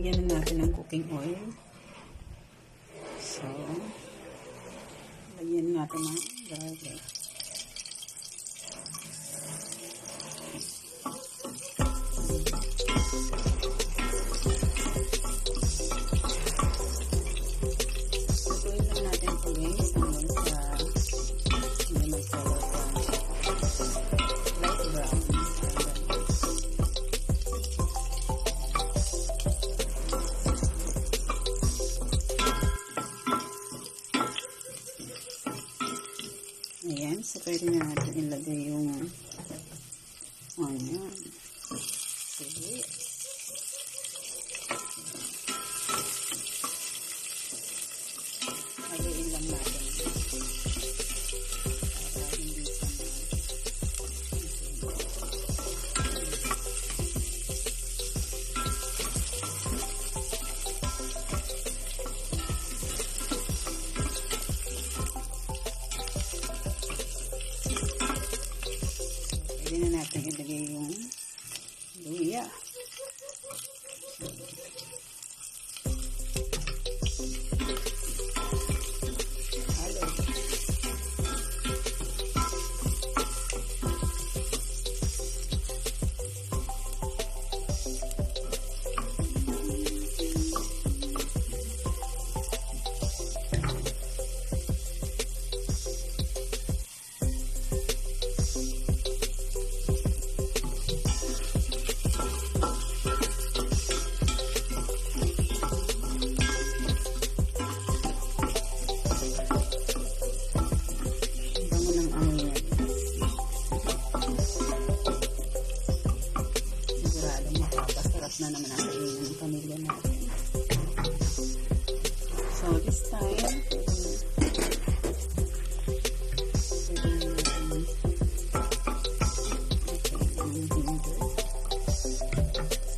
lagyan na natin ng cooking oil. So, lagyan natin ng garlic. Lutuin lang natin ito guys hanggang sa hindi may color brown. Light brown. Ayan, so pwede na natin ilagay yung onion. Sige. Haluin lang natin. Para hindi pwede na natin ilagay yung luya. Halo. Na naman ang kainin ng pamilya natin. So, this time,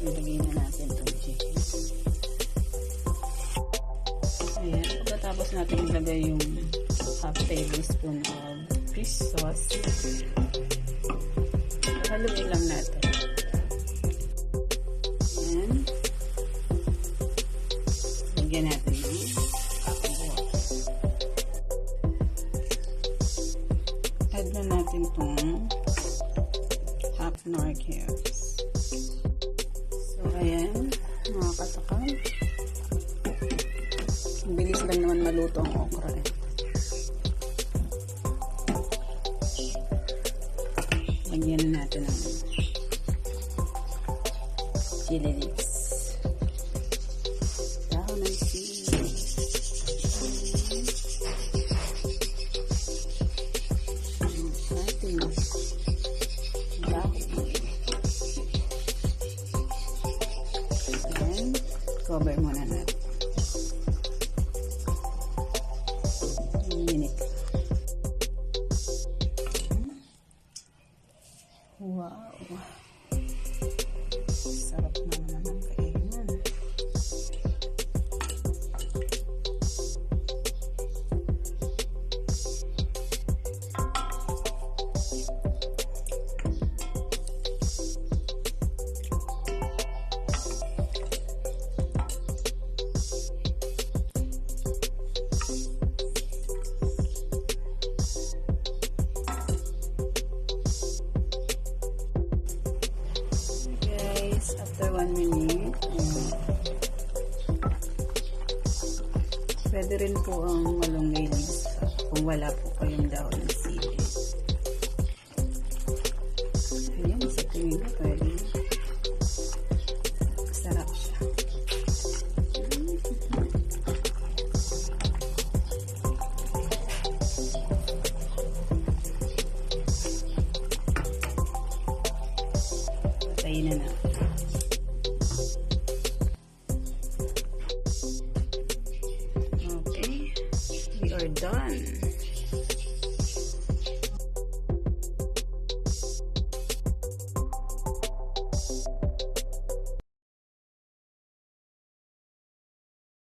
ilagay na natin itong chicken. Ayan, pagkatapos natin ilagay yung half tablespoon of fish sauce, haluin lang natin. Lagyan natin ng add na natin itong half nor cubes. So, ayan, mga katakam. Bilis lang naman maluto ang okra. Lagyan na natin ng chili leaves. Cover muna natin. Minute. Wow. Sarap na naman ang kainan. After 1 minute, pwede rin po ang malunggay leaves kung wala po kayong dahon ng sili. Ayan, sa tingin ko pwede. Sarap siya. Patayin na natin.